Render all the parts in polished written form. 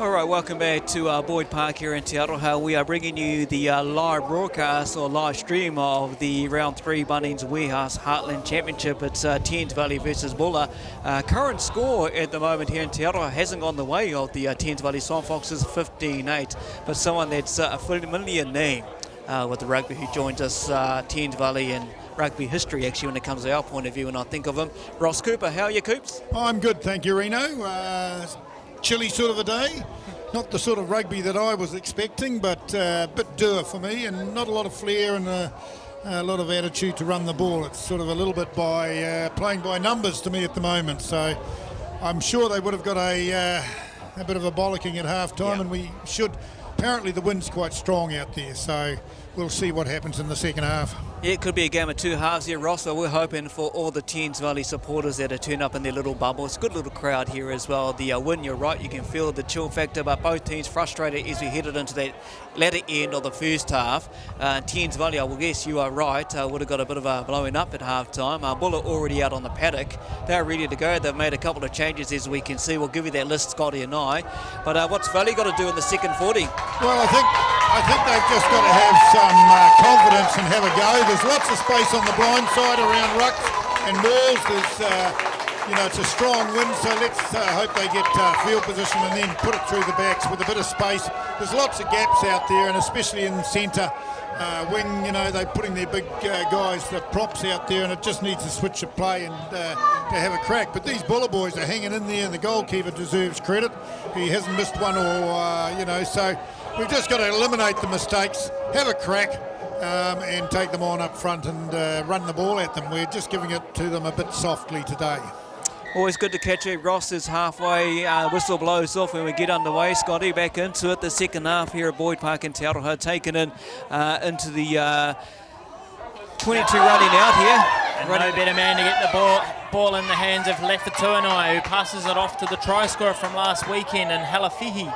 All right, welcome back to Boyd Park here in Te Aroha. We are bringing you the live broadcast or live stream of the Round 3 Bunnings Warehouse Heartland Championship. It's Thames Valley versus Bulla. Current score at the moment here in Te Aroha hasn't gone the way of the Thames Valley Swan Foxes, 15-8, but someone that's a familiar name with the rugby who joins us, Thames Valley and rugby history actually when it comes to our point of view when I think of him. Ross Cooper, how are you, Coops? I'm good, thank you, Reno. Chilly sort of a day, not the sort of rugby that I was expecting, but a bit dour for me, and not a lot of flair and a lot of attitude to run the ball. It's sort of a little bit by playing by numbers to me at the moment, so I'm sure they would have got a bit of a bollocking at half time, and we should. Apparently the wind's quite strong out there, so we'll see what happens in the second half. Yeah, it could be a game of two halves here, Ross, so we're hoping for all the Thames Valley supporters that are turned up in their little bubble. It's a good little crowd here as well. The wind, you're right, you can feel the chill factor, but both teams frustrated as we headed into that latter end of the first half. Thames Valley, I will guess you are right, would have got a bit of a blowing up at half time. Bulla already out on the paddock. They're ready to go. They've made a couple of changes as we can see. We'll give you that list, Scotty and I. But what's Valley got to do in the second 40? Well, I think they've just got to have some confidence and have a go. There's lots of space on the blind side around rucks and balls. There's, it's a strong wind, so let's hope they get field position and then put it through the backs with a bit of space. There's lots of gaps out there, and especially in centre wing, they're putting their big guys, the props out there, and it just needs a switch of play and to have a crack. But these Bulla boys are hanging in there, and the goalkeeper deserves credit. He hasn't missed one so we've just got to eliminate the mistakes, have a crack, and take them on up front and run the ball at them. We're just giving it to them a bit softly today. Always good to catch you. Ross is halfway. Whistle blows off when we get underway. Scotty back into it. The second half here at Boyd Park in Te Aroha, taken in into the 22 running out here. And no better man to get the ball in the hands of Lefatuanai, who passes it off to the try scorer from last weekend in Halafihi,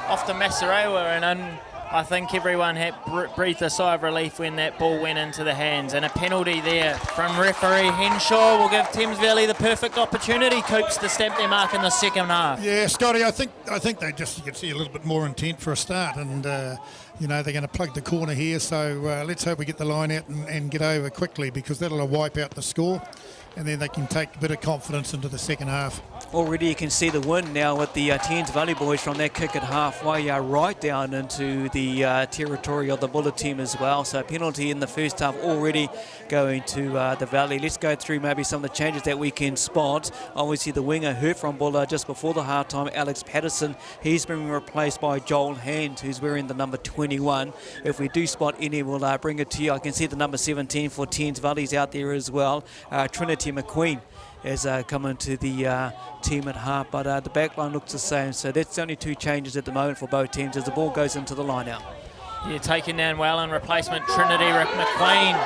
off to Masarewa, and I think everyone had breathed a sigh of relief when that ball went into the hands. And a penalty there from referee Henshaw will give Thames Valley the perfect opportunity, Coops, to stamp their mark in the second half. Yeah, Scotty, I think they just, you can see a little bit more intent for a start, and they're going to plug the corner here, so let's hope we get the line out and get over quickly, because that'll wipe out the score, and then they can take a bit of confidence into the second half. Already you can see the wind now with the Thames Valley boys from that kick at halfway right down into the territory of the Bulla team as well. So penalty in the first half already going to the Valley. Let's go through maybe some of the changes that we can spot. Obviously the winger hurt from Bulla just before the half time, Alex Patterson. He's been replaced by Joel Hand, who's wearing the number 21. If we do spot any, we'll bring it to you. I can see the number 17 for Thames Valley's out there as well. Trinity McQueen has come into the team at half, but the back line looks the same, so that's only two changes at the moment for both teams as the ball goes into the line out. Yeah, taken down well in replacement, Trinity McQueen,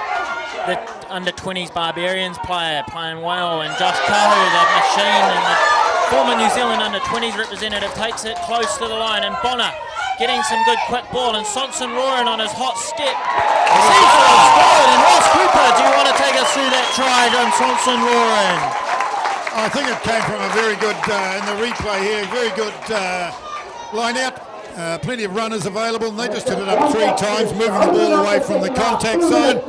the under-20s Barbarians player, playing well, and Josh Kahu, the machine, and the former New Zealand under-20s representative, takes it close to the line, and Bonner getting some good quick ball, and Sonson roaring on his hot step. Seaford scored, and Ross Cooper, do you want to take us through that try on Sonson roaring? I think it came from a very good, in the replay here, very good line out. Plenty of runners available, and they just hit it up 3 times, moving the ball away from the contact zone.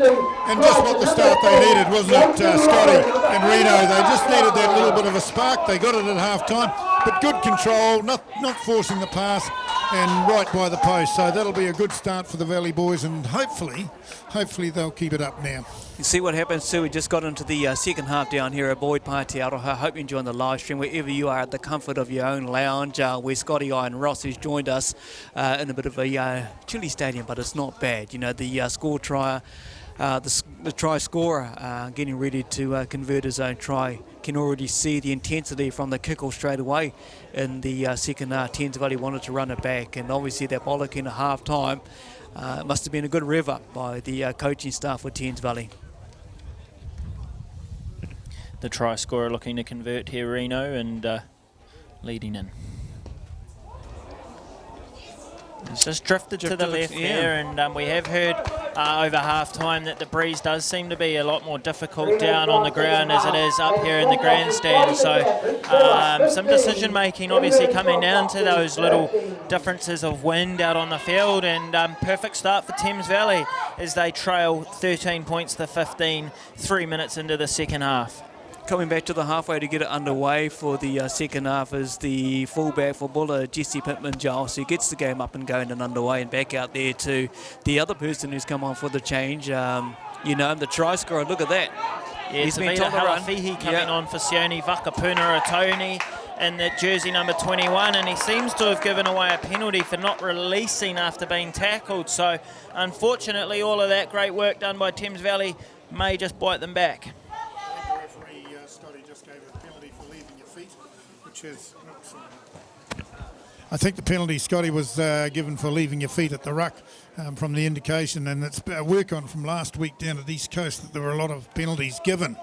And just what the start they needed, wasn't it, Scotty and Reno? They just needed that little bit of a spark. They got it at half time, but good control, not forcing the pass, and right by the post. So that'll be a good start for the Valley boys, and hopefully they'll keep it up now. You see what happens too. We just got into the second half down here at Boyd Park Te Aroha. Hope you're enjoying the live stream wherever you are at the comfort of your own lounge. Where Scotty, I and Ross has joined us in a bit of a chilly stadium, but it's not bad. The score try, the try scorer getting ready to convert his own try. Can already see the intensity from the kick-off straight away in the second half. Thames Valley wanted to run it back, and obviously that bollock in a half time must have been a good rev up by the coaching staff for Thames Valley. The try scorer looking to convert here, Reno, and leading in. It's just drifted to the left there, and we have heard over half-time that the breeze does seem to be a lot more difficult down on the ground as it is up here in the grandstand. So some decision-making obviously coming down to those little differences of wind out on the field, and perfect start for Thames Valley as they trail 13 points to 15, 3 minutes into the second half. Coming back to the halfway to get it underway for the second half is the fullback for Buller, Jesse Pittman-Giles, who gets the game up and going and underway, and back out there to the other person who's come on for the change. You know, the try scorer, look at that. Yeah, He's been told to run. Halafihi coming on for Sione Vakapuna-Atoni in the jersey number 21, and he seems to have given away a penalty for not releasing after being tackled. So unfortunately, all of that great work done by Thames Valley may just bite them back. I think the penalty, Scotty, was given for leaving your feet at the ruck from the indication, and it's a work on from last week down at East Coast that there were a lot of penalties given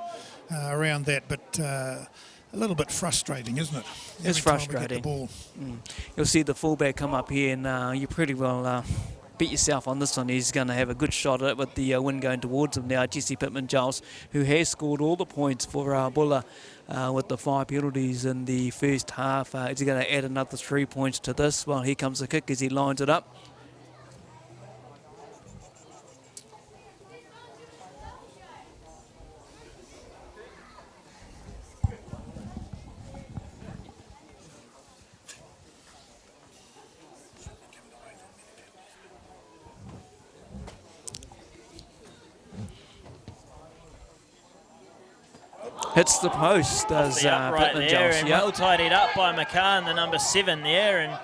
around that, but a little bit frustrating, isn't it? It's frustrating. The ball. You'll see the fullback come up here, and you pretty well bet yourself on this one. He's going to have a good shot at it with the wind going towards him now. Jesse Pittman-Giles, who has scored all the points for Buller with the 5 penalties in the first half. Is he going to add another 3 points to this? Well, here comes the kick as he lines it up. Hits the post, does Pittman-Giles. And well tidied up by McCann, the number 7 there, and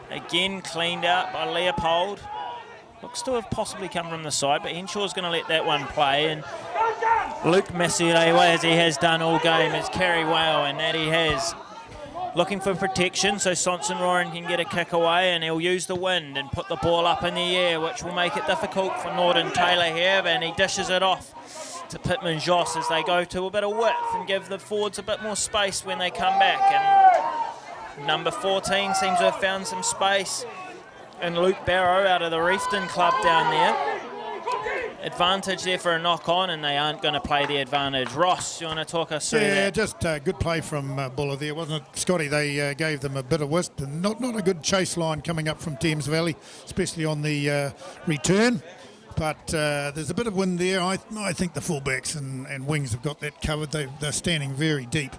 again cleaned out by Leopold. Looks to have possibly come from the side, but Henshaw's going to let that one play. And Luke Masirewa, as he has done all game, is carry well, and that he has. Looking for protection, so Sonson Roran can get a kick away, and he'll use the wind and put the ball up in the air, which will make it difficult for Norton Taylor here, and he dishes it off to Pittman-Giles as they go to a bit of width and give the forwards a bit more space when they come back. And number 14 seems to have found some space, and Luke Barrow out of the Reefton club down there. Advantage there for a knock-on, and they aren't going to play the advantage. Ross, you want to talk us through that? Yeah, just good play from Buller there, wasn't it, Scotty? They gave them a bit of whist, and not a good chase line coming up from Thames Valley, especially on the return. But there's a bit of wind there. I think the fullbacks and wings have got that covered. They're standing very deep.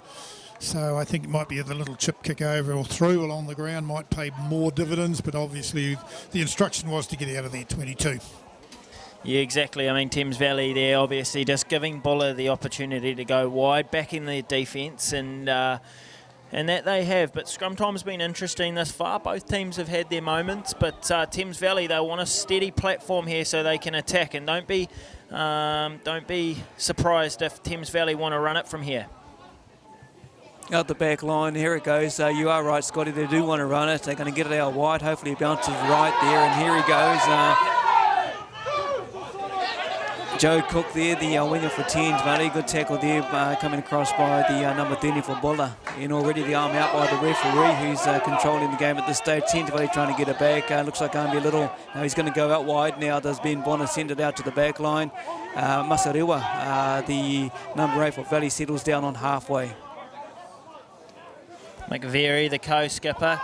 So I think it might be the little chip kick over or through along the ground might pay more dividends, but obviously the instruction was to get out of there 22. Yeah, exactly. I mean, Thames Valley there obviously just giving Buller the opportunity to go wide, back in their defence, and that they have. But scrum time's been interesting this far. Both teams have had their moments, but Thames Valley, they want a steady platform here so they can attack, and don't be surprised if Thames Valley want to run it from here. Out the back line, here it goes. You are right, Scotty, they do want to run it. They're going to get it out wide. Hopefully it bounces right there, and here he goes. Joe Cook there, the winger for Thames Valley. Good tackle there coming across by the number 30 for Buller. And already the arm out by the referee, who's controlling the game at this stage. Thames Valley trying to get it back. Looks like going to be a little... he's going to go out wide now. Does Ben Bonner send it out to the back line. Masarewa, the number 8 for Valley, settles down on halfway. McVeary, the co-skipper,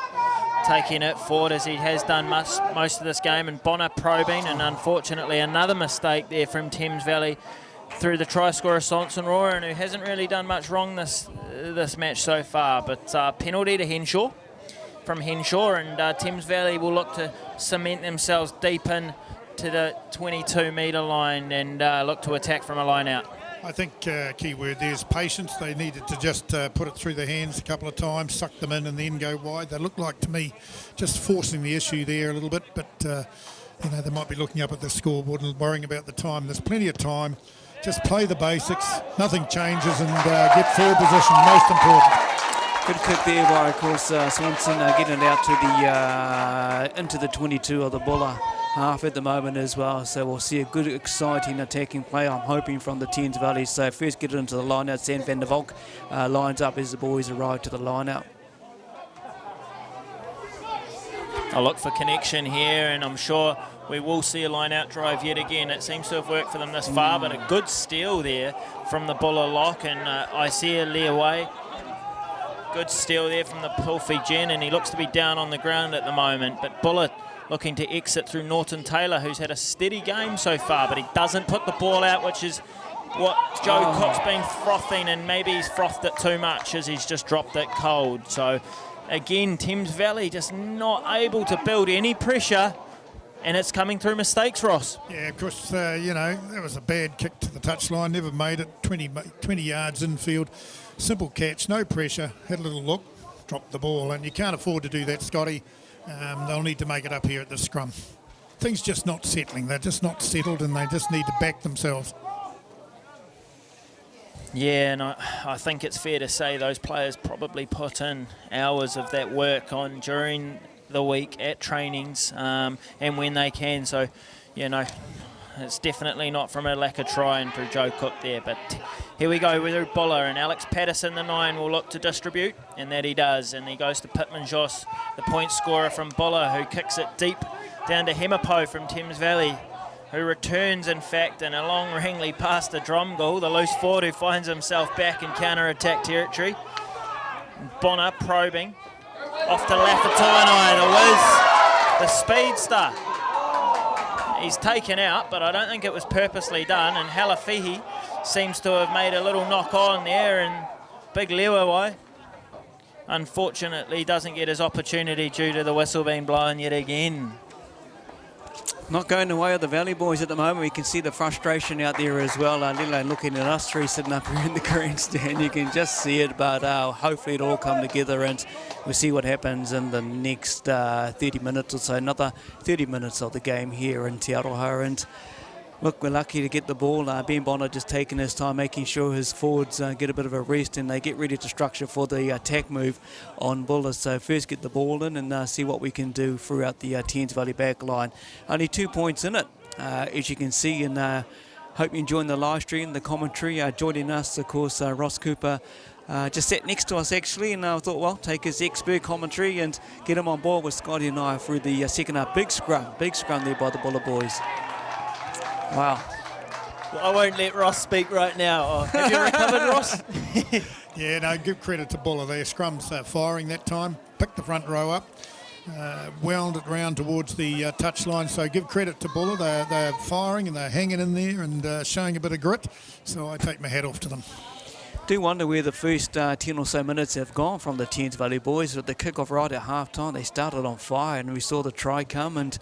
taking it forward as he has done most of this game, and Bonner probing, and unfortunately another mistake there from Thames Valley through the try scorer Sonson Roran, who hasn't really done much wrong this match so far. But penalty to Henshaw from Henshaw, and Thames Valley will look to cement themselves deep in to the 22-metre line and look to attack from a line out. I think key word there is patience. They needed to just put it through their hands a couple of times, suck them in and then go wide. They look like, to me, just forcing the issue there a little bit, but they might be looking up at the scoreboard and worrying about the time. There's plenty of time. Just play the basics, nothing changes, and get forward position, most important. Good kick there by, of course, Swanson getting it out to the into the 22 of the Buller half at the moment as well. So we'll see a good, exciting attacking play, I'm hoping, from the Thames Valley. So first get it into the line out. Sam van der Valk lines up as the boys arrive to the line out. I'll look for connection here, and I'm sure we will see a line-out drive yet again. It seems to have worked for them this far, but a good steal there from the Buller lock, and Isaiah Leaway. Good steal there from the Pulfy Gen, and he looks to be down on the ground at the moment. But Buller looking to exit through Norton Taylor, who's had a steady game so far, but he doesn't put the ball out, which is what Joe Cook's been frothing, and maybe he's frothed it too much as he's just dropped it cold. So again, Thames Valley just not able to build any pressure, and it's coming through mistakes, Ross. Yeah, of course, you know, that was a bad kick to the touchline, never made it, 20 yards infield. Simple catch, no pressure, had a little look, dropped the ball, and you can't afford to do that, Scotty. They'll need to make it up here at the scrum. Things just not settling, they're just not settled, and they just need to back themselves. Yeah, and I think it's fair to say those players probably put in hours of that work on during the week at trainings and when they can. So, you know, it's definitely not from a lack of trying through Joe Cook there. But here we go with Buller, and Alex Patterson, the 9, will look to distribute, and that he does. And he goes to Pittman Joss, the point scorer from Buller, who kicks it deep down to Hemapo from Thames Valley, who returns, in fact, in a long wrangly past the Drumgool, the loose forward who finds himself back in counter-attack territory. Bonner probing. Off to Lafatuanai, the whiz, the speedster. He's taken out, but I don't think it was purposely done, and Halafihi seems to have made a little knock on there, and Big Lewawai unfortunately doesn't get his opportunity due to the whistle being blown yet again. Not going the way of the Valley boys at the moment. We can see the frustration out there as well. Lilo looking at us three sitting up here in the grandstand. You can just see it, but hopefully it'll all come together, and we'll see what happens in the next 30 minutes or so. Another 30 minutes of the game here in Te Aroha. And look, we're lucky to get the ball. Ben Bonner just taking his time, making sure his forwards get a bit of a rest and they get ready to structure for the attack move on Buller. So first get the ball in and see what we can do throughout the Thames Valley back line. Only 2 points in it, as you can see, and hope you enjoying the live stream, the commentary. Joining us, of course, Ross Cooper, just sat next to us actually, and I thought, well, take his expert commentary and get him on board with Scotty and I through the second half. Big scrum there by the Buller boys. Wow. Well, I won't let Ross speak right now. Oh, have you recovered, Ross? Yeah, no, give credit to Buller there. Scrum's firing that time, picked the front row up, wound it round towards the touchline. So give credit to Buller. They're firing and they're hanging in there and showing a bit of grit. So I take my hat off to them. Do wonder where the first 10 or so minutes have gone from the Thames Valley boys. With the kick-off right at half-time, they started on fire and we saw the try come, and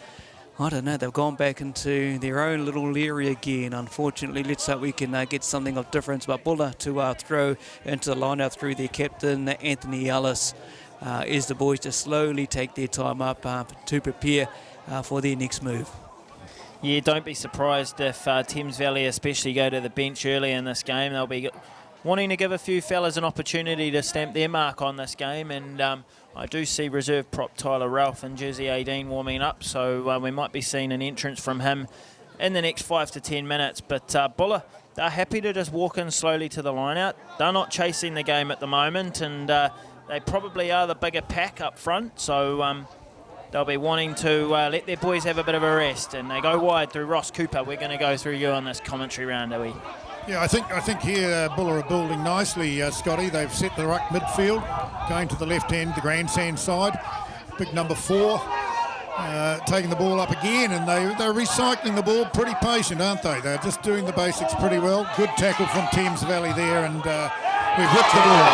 I don't know, they've gone back into their own little area again. Unfortunately, let's hope we can get something of difference. But Buller to throw into the line-out through their captain, Anthony Ellis, as the boys just slowly take their time up to prepare for their next move. Yeah, don't be surprised if Thames Valley especially go to the bench early in this game. They'll be wanting to give a few fellas an opportunity to stamp their mark on this game, and I do see reserve prop Tyler Ralph in jersey 18 warming up, so we might be seeing an entrance from him in the next 5 to 10 minutes. But Buller, they're happy to just walk in slowly to the line-out. They're not chasing the game at the moment, and they probably are the bigger pack up front, so they'll be wanting to let their boys have a bit of a rest, and they go wide through Ross Cooper. We're going to go through you on this commentary round, are we? Yeah, I think here Buller are building nicely, Scotty. They've set the ruck midfield, going to the left hand, the grandstand side. Big number 4, taking the ball up again, and they're recycling the ball. Pretty patient, aren't they? They're just doing the basics pretty well. Good tackle from Thames Valley there, and we've whipped the ball.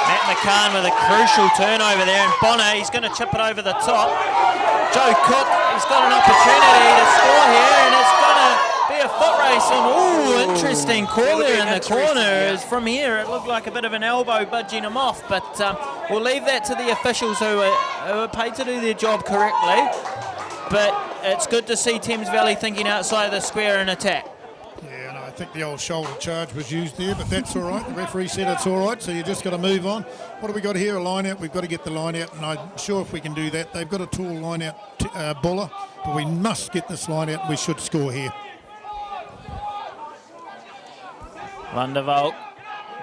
Matt McCann with a crucial turnover there, and Bonner, he's going to chip it over the top. Joe Cook, he's got an opportunity to score here, and it's going to be a foot race, and interesting call there in the corner. As from here, it looked like a bit of an elbow budging him off, but we'll leave that to the officials who are paid to do their job correctly. But it's good to see Thames Valley thinking outside the square and attack. Yeah, and I think the old shoulder charge was used there, but that's all right. The referee said it's all right, so you just got to move on. What have we got here? A line out. We've got to get the line out, and I'm sure if we can do that, they've got a tall line out, Buller, but we must get this line out. We should score here. Lundevold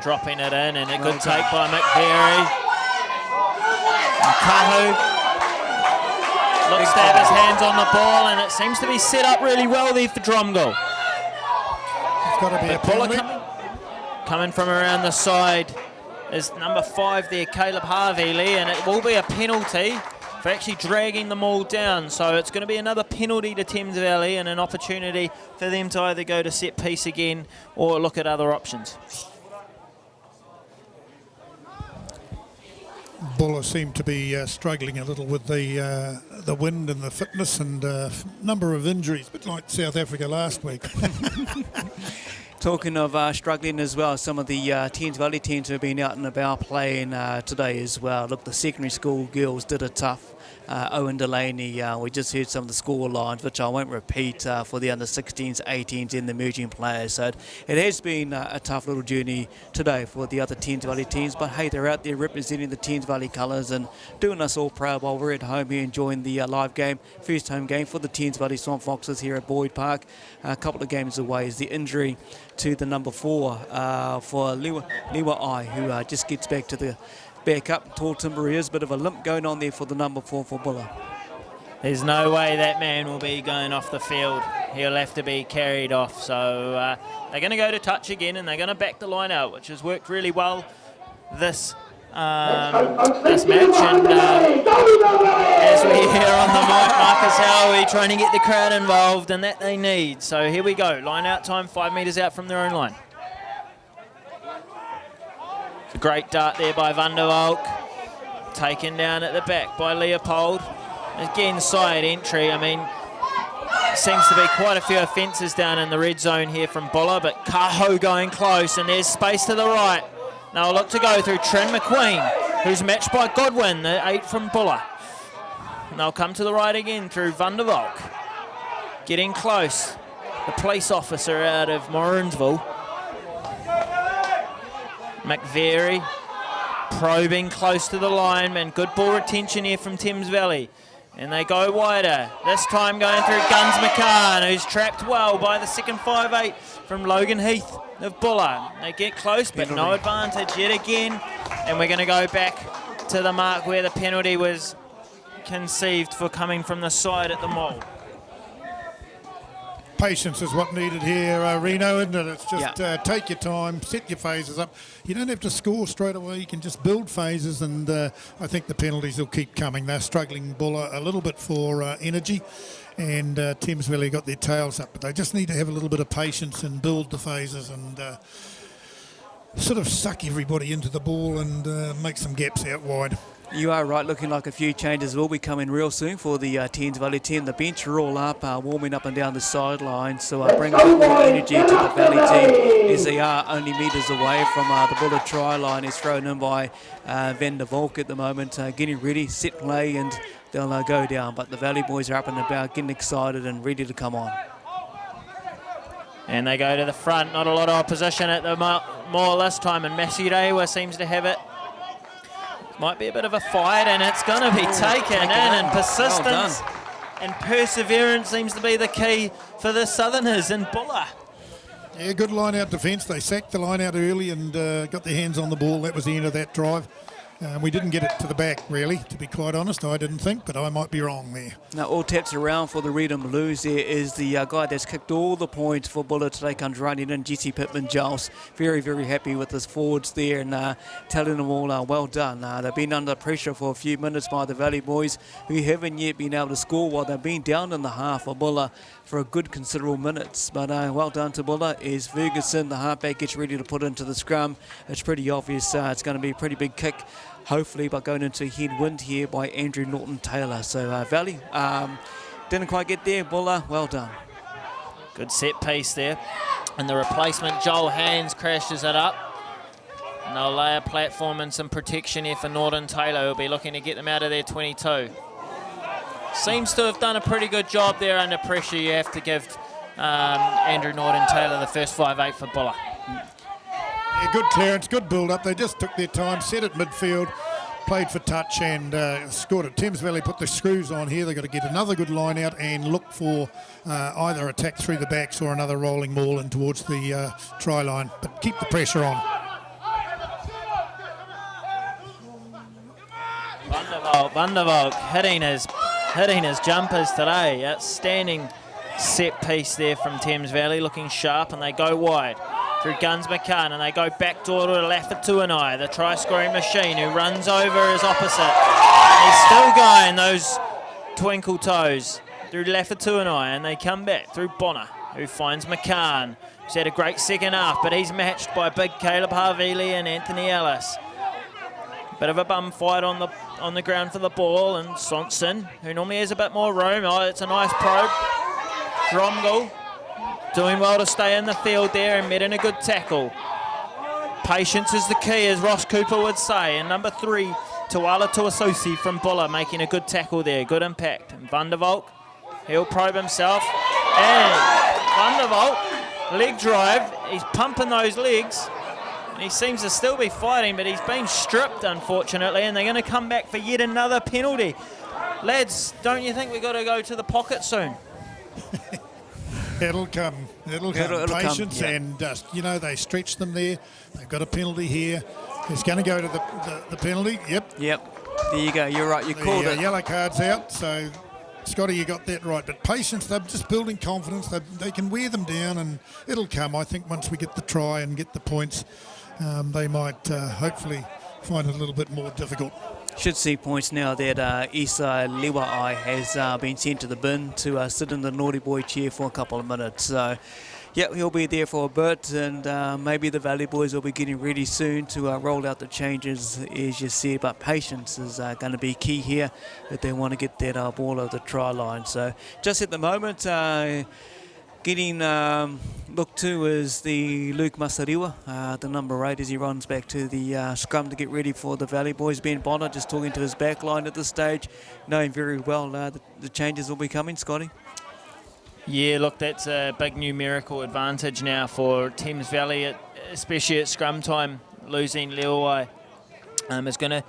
dropping it in, and a good take by McVeary. Kahu Looks to have his hands on the ball, and it seems to be set up really well there for Dromgoole. It's got to be a Buller penalty. coming from around the side is number 5 there, Caleb Harvey, and it will be a penalty for actually dragging them all down. So it's going to be another penalty to Thames Valley and an opportunity for them to either go to set piece again or look at other options. Buller seemed to be struggling a little with the wind and the fitness and number of injuries, a bit like South Africa last week. Talking of struggling as well, some of the Thames Valley teams have been out and about playing today as well. Look, the secondary school girls did it tough. Owen Delaney, we just heard some of the score lines, which I won't repeat for the under-16s, 18s and the emerging players. So it has been a tough little journey today for the other Thames Valley teams. But hey, they're out there representing the Thames Valley colours and doing us all proud while we're at home here enjoying the live game. First home game for the Thames Valley Swamp Foxes here at Boyd Park. A couple of games away is the injury to the number 4 for Liwa Ai, who just gets back to the back up. Tall timber is, bit of a limp going on there for the number 4 for Buller. There's no way that man will be going off the field. He'll have to be carried off. So they're going to go to touch again, and they're going to back the line out, which has worked really well this match. And as we hear on the mic, Marcus Howie trying to get the crowd involved, and that they need. So here we go. Line out time, 5 metres out from their own line. It's a great dart there by Van der Valk. Taken down at the back by Leopold. Again, side entry. I mean, seems to be quite a few offences down in the red zone here from Buller, but Kaho going close, and there's space to the right. Now look to go through Trin McQueen, who's matched by Godwin, the 8 from Buller. And they'll come to the right again through Van der Valk. Getting close. The police officer out of Morrinsville. McVeary probing close to the line, and good ball retention here from Thames Valley. And they go wider, this time going through Guns McCann, who's trapped well by the second 5'8" from Logan Heath of Buller. They get close, but no advantage yet again. And we're going to go back to the mark where the penalty was conceived for coming from the side at the mole. Patience is what needed here, Reno, isn't it? It's just take your time, set your phases up. You don't have to score straight away. You can just build phases, and I think the penalties will keep coming. They're struggling, Buller, a little bit for energy, and Thames Valley got their tails up, but they just need to have a little bit of patience and build the phases and sort of suck everybody into the ball and make some gaps out wide. You are right, looking like a few changes will be coming real soon for the Thames Valley team. The bench are all up, warming up and down the sideline, so bring a bit more energy to the Valley team as they are only metres away from the Buller try line. Is thrown in by Van der Valk at the moment, getting ready, set play, and they'll go down. But the Valley boys are up and about, getting excited and ready to come on. And they go to the front, not a lot of opposition at the more this time, and Masirewa seems to have it. Might be a bit of a fight, and it's going to be taken in, and persistence and perseverance seems to be the key for the Southerners in Buller. Yeah, good line-out defence. They sacked the line-out early and got their hands on the ball. That was the end of that drive. We didn't get it to the back, really, to be quite honest. I didn't think, but I might be wrong there. Now, all taps around for the Red and Blues. There is the guy that's kicked all the points for Buller today, comes running in, Jesse Pittman-Giles. Very, very happy with his forwards there and telling them all well done. They've been under pressure for a few minutes by the Valley boys, who haven't yet been able to score while they've been down in the half for Buller for a good considerable minutes. But well done to Buller as Ferguson, the halfback, gets ready to put into the scrum. It's pretty obvious it's going to be a pretty big kick, hopefully, but going into headwind here by Andrew Norton-Taylor. So Valley didn't quite get there. Buller, well done. Good set piece there. And the replacement, Joel Hands, crashes it up. And they'll lay a platform and some protection here for Norton-Taylor, who'll be looking to get them out of their 22. Seems to have done a pretty good job there under pressure. You have to give Andrew Norton-Taylor the first 5'8" for Buller. Yeah, good clearance, good build-up. They just took their time, set at midfield, played for touch and scored it. Thames Valley put the screws on here. They've got to get another good line out and look for either attack through the backs or another rolling ball in towards the try line. But keep the pressure on. Van der Valk hitting his hitting his jumpers today. Outstanding set piece there from Thames Valley, looking sharp, and they go wide through Guns McCann, and they go back door to Lafatuanai, the try-scoring machine, who runs over his opposite. He's still going, those twinkle toes, through Lafatuanai, and they come back through Bonner, who finds McCann, who's had a great second half, but he's matched by big Caleb Harvili and Anthony Ellis. Bit of a bum fight on the ground for the ball, and Sonson, who normally has a bit more room. Oh, it's a nice probe. Dromgold doing well to stay in the field there and met in a good tackle. Patience is the key, as Ross Cooper would say. And number 3, Tuala Tuasosi from Buller, making a good tackle there. Good impact. And Van der Valk, he'll probe himself. And Van der Valk, leg drive. He's pumping those legs. He seems to still be fighting, but he's been stripped, unfortunately, and they're going to come back for yet another penalty. Lads, don't you think we've got to go to the pocket soon? It'll come. Patience, yeah. and you know, they stretch them there. They've got a penalty here. It's going to go to the penalty. Yep. There you go. You're right. You called it. Yellow card's out. So, Scotty, you got that right. But Patience, they're just building confidence. They can wear them down, and it'll come. I think once we get the try and get the points, they might hopefully find it a little bit more difficult. Should see points now that Isai Liwa'ai has been sent to the bin to sit in the naughty boy chair for a couple of minutes. So, yeah, he'll be there for a bit, and maybe the Valley boys will be getting ready soon to roll out the changes, as you see. But patience is going to be key here if they want to get that ball over the try line. So, just at the moment, getting looked to is the Luke Masariwa, the number 8, as he runs back to the scrum to get ready for the Valley boys. Ben Bonner just talking to his back line at this stage, knowing very well the changes will be coming, Scotty. Yeah, look, that's a big numerical advantage now for Thames Valley, especially at scrum time. Losing Leoi is going to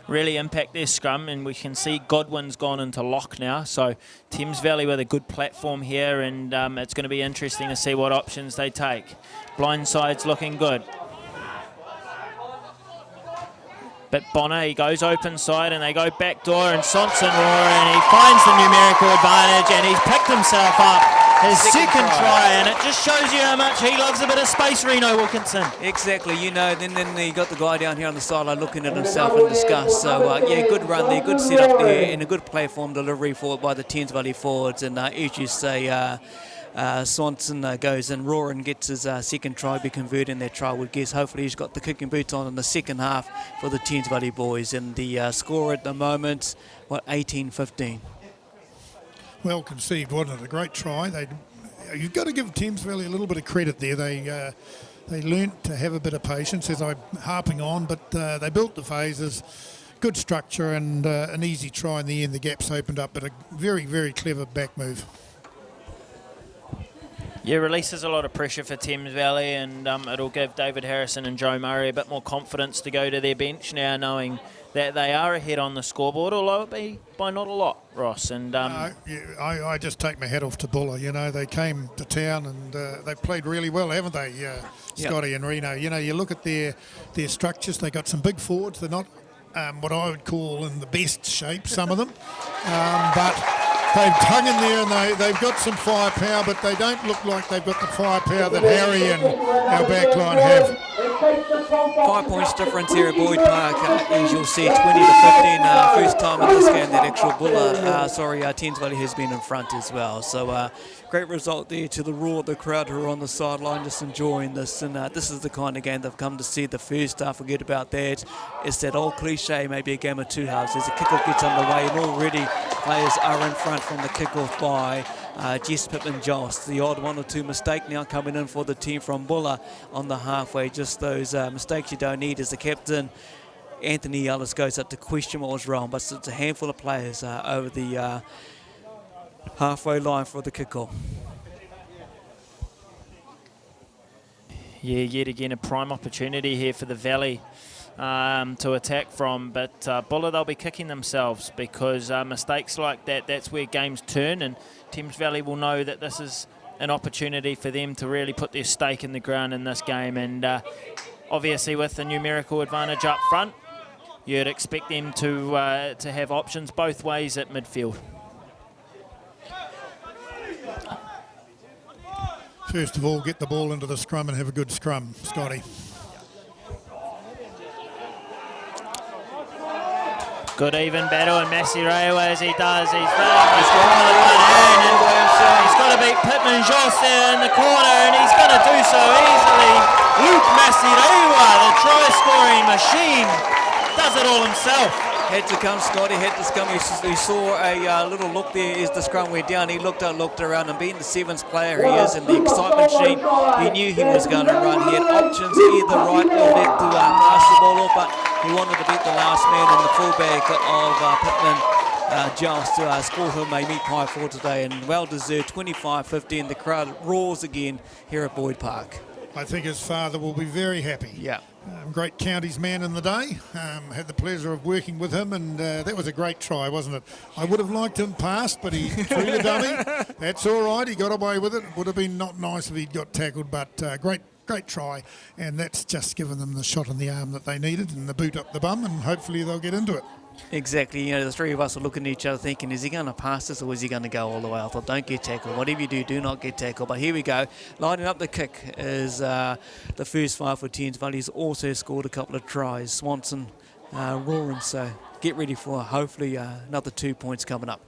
really impact their scrum, and we can see Godwin's gone into lock now. So Thames Valley with a good platform here, and it's going to be interesting to see what options they take. Blindside's looking good. But Bonner, he goes open side, and they go back door, and Sonson roaring, he finds the numerical advantage, and he's picked himself up his second try, and it just shows you how much he loves a bit of space, Reno Wilkinson. Exactly, you know, then you got the guy down here on the sideline looking at himself in disgust. So, yeah, good run there, good setup there, and a good platform delivery forward by the Thames Valley forwards. And as you say, Swanson goes in raw and gets his second try, be converting that try. Would guess hopefully he's got the kicking boots on in the second half for the Thames Valley boys. And the score at the moment, 18-15. Well conceived, wasn't it? A great try. You've got to give Thames Valley a little bit of credit there. They learnt to have a bit of patience, as I'm harping on, but they built the phases, good structure, and an easy try in the end. The gaps opened up, but a very, very clever back move. Yeah, releases a lot of pressure for Thames Valley, and it'll give David Harrison and Joe Murray a bit more confidence to go to their bench now, knowing that they are ahead on the scoreboard, although it be by not a lot, Ross. And I just take my hat off to Buller. You know, they came to town and they've played really well, haven't they, Scotty and Reno? You know, you look at their structures. They got some big forwards. They're not what I would call in the best shape, some of them, but they've hung in there, and they've got some firepower, but they don't look like they've got the firepower that Harry and our backline have. 5 points difference here at Boyd Park, as you'll see, 20 to 15. First time in this game that actual Buller, Thames Valley has been in front as well. So great result there to the roar of the crowd who are on the sideline just enjoying this. And this is the kind of game they've come to see. The first half, forget about that. It's that old cliche, maybe a game of two halves. As the kickoff gets underway, and already players are in front from the kickoff by Jess Pittman Jost. The odd one or two mistake now coming in for the team from Buller on the halfway. Just those mistakes you don't need as the captain, Anthony Ellis, goes up to question what was wrong. But it's a handful of players over the halfway line for the kickoff. Yeah, yet again a prime opportunity here for the Valley to attack from, but Buller, they'll be kicking themselves because mistakes like that, that's where games turn, and Thames Valley will know that this is an opportunity for them to really put their stake in the ground in this game. And obviously with the numerical advantage up front, you'd expect them to have options both ways at midfield. First of all, get the ball into the scrum and have a good scrum, Scotty. Good even battle, and Massey Rewa as he does. He's got to beat Pittman Joss there in the corner, and he's going to do so easily. Luke Massey Rewa, the try-scoring machine, does it all himself. Had to come, Scotty, had to come. He saw a little look there as the scrum went down. He looked around, and being the 7th player he is, and the excitement sheet, he knew he was going to run. He had options either right or left to pass the ball off, but he wanted to beat the last man in the fullback of Pittman, Giles, to score him a meat pie for today, and well-deserved 25-15. The crowd roars again here at Boyd Park. I think his father will be very happy. Yeah. Great counties man in the day. Had the pleasure of working with him, and that was a great try, wasn't it? I would have liked him past, but he threw the dummy. That's all right. He got away with it. Would have been not nice if he'd got tackled, but great try. And that's just given them the shot in the arm that they needed and the boot up the bum, and hopefully they'll get into it. Exactly. The three of us are looking at each other thinking, is he going to pass this or is he going to go all the way? I thought, don't get tackled. Whatever you do, do not get tackled. But here we go. Lining up the kick is the first 5 for Thames Valley. He's also scored a couple of tries. Swanson roaring, so get ready for hopefully another 2 points coming up.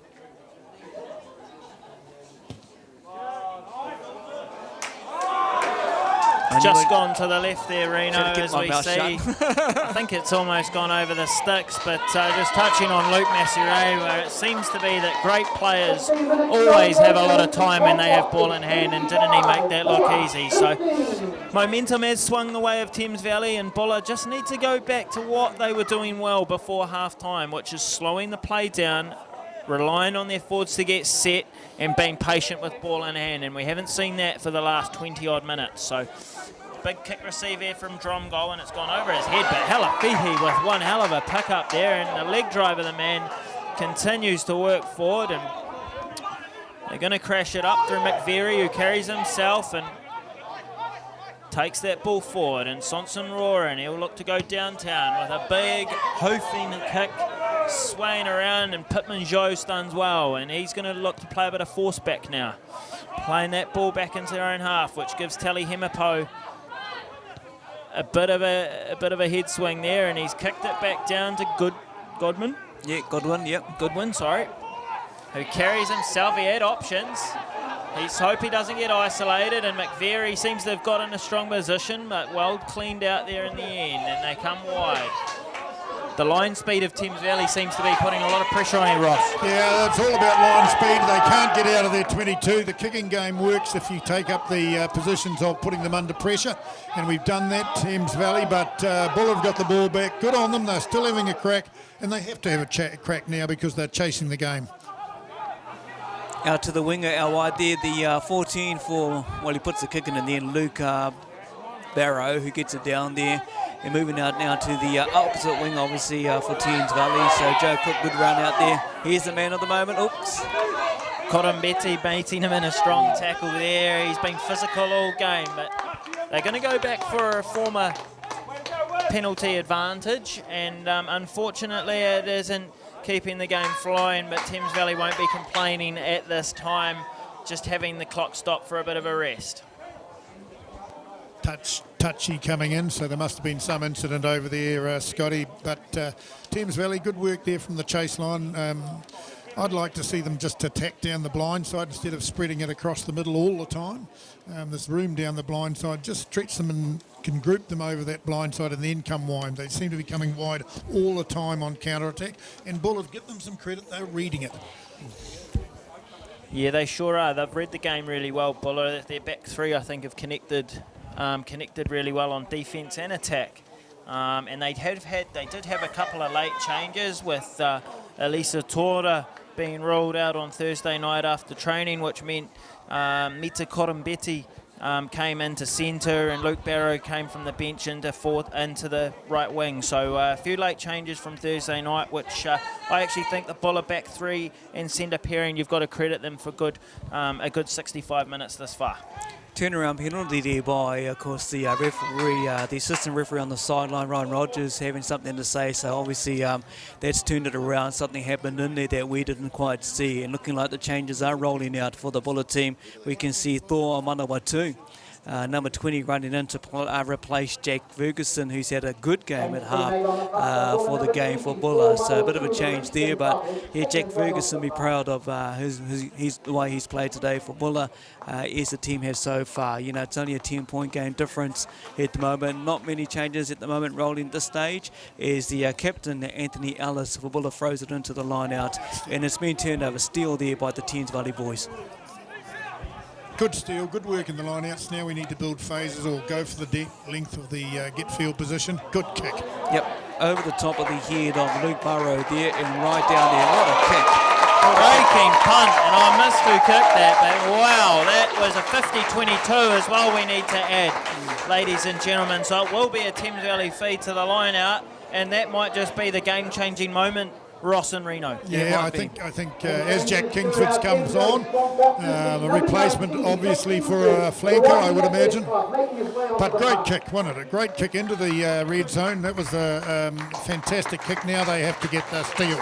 Just gone to the left there, Reno, as we see. I think it's almost gone over the sticks, but just touching on Luke Massey-Ray, where it seems to be that great players always have a lot of time when they have ball in hand, and didn't he make that look easy? So momentum has swung the way of Thames Valley, and Buller just need to go back to what they were doing well before half-time, which is slowing the play down, relying on their forwards to get set, and being patient with ball in hand, and we haven't seen that for the last 20-odd minutes. So big kick receive here from Dromgold, and it's gone over his head, but Halafihi with one hell of a pick up there, and the leg drive of the man continues to work forward, and they're going to crash it up through McVeary, who carries himself and takes that ball forward, and Sonson roaring. He'll look to go downtown with a big hoofing kick, swaying around, and Pittman Joe stuns well, and he's going to look to play a bit of force back now, playing that ball back into their own half, which gives Tally Hemapo a bit of a head swing there, and he's kicked it back down to Godwin. Yeah, Godwin, yep. Goodwin, sorry, who carries himself. He had options. He's hope he doesn't get isolated, and McVeary seems to have got in a strong position, but well cleaned out there in the end, and they come wide. The line speed of Thames Valley seems to be putting a lot of pressure on you, Ross. Yeah, it's all about line speed. They can't get out of their 22. The kicking game works if you take up the positions of putting them under pressure, and we've done that, Thames Valley, but Bull have got the ball back. Good on them. They're still having a crack, and they have to have a crack now because they're chasing the game. Out to the winger, out wide there, the 14 for, well, he puts the kick in, and then Luke Barrow, who gets it down there. And moving out now to the opposite wing, obviously, for Thames Valley. So Joe Cook, good run out there. Here's the man of the moment. Oops. Cotton Betty baiting him in a strong tackle there. He's been physical all game, but they're going to go back for a former penalty advantage. And unfortunately, it isn't keeping the game flying, but Thames Valley won't be complaining at this time, just having the clock stop for a bit of a rest. Touchy coming in, so there must have been some incident over there, Scotty. But Thames Valley, good work there from the chase line. I'd like to see them just attack down the blind side instead of spreading it across the middle all the time. There's room down the blind side. Just stretch them and can group them over that blind side and then come wide. They seem to be coming wide all the time on counter-attack. And Bullard, give them some credit, they're reading it. Yeah, they sure are. They've read the game really well, Bullard. Their back three, I think, have connected really well on defence and attack. And they did have a couple of late changes with Elisa Tora being ruled out on Thursday night after training, which meant Mita Korombeti came into centre, and Luke Barrow came from the bench into the right wing. So a few late changes from Thursday night, which I actually think the Buller back three and centre pairing, you've got to credit them for a good 65 minutes this far. Turnaround penalty there by, of course, the referee, the assistant referee on the sideline, Ryan Rogers, having something to say. So obviously that's turned it around. Something happened in there that we didn't quite see. And looking like the changes are rolling out for the Buller team, we can see Thor Manawatu, number 20, running in to replace Jack Ferguson, who's had a good game at half for the game for Buller. So a bit of a change there, but yeah, Jack Ferguson be proud of the way he's played today for Buller, as the team has so far. You know, it's only a 10-point game difference at the moment. Not many changes at the moment rolling at this stage, as the captain, Anthony Ellis for Buller, throws it into the line out, and it's been turned over. Steal there by the Thames Valley boys. Good steal, good work in the line-outs. Now we need to build phases or go for the length of the get field position. Good kick. Yep, over the top of the head of Luke Burrow there and right down there. What a kick. Breaking punt, and I missed who kicked that, but wow, that was a 50-22 as well, we need to add, ladies and gentlemen. So it will be a Thames Valley feed to the line-out, and that might just be the game-changing moment. Ross and Reno. Yeah, I think as Jack Kingsford comes on, the replacement obviously for a flanker, I would imagine. But great kick, wasn't it? A great kick into the red zone. That was a fantastic kick. Now they have to get the steal.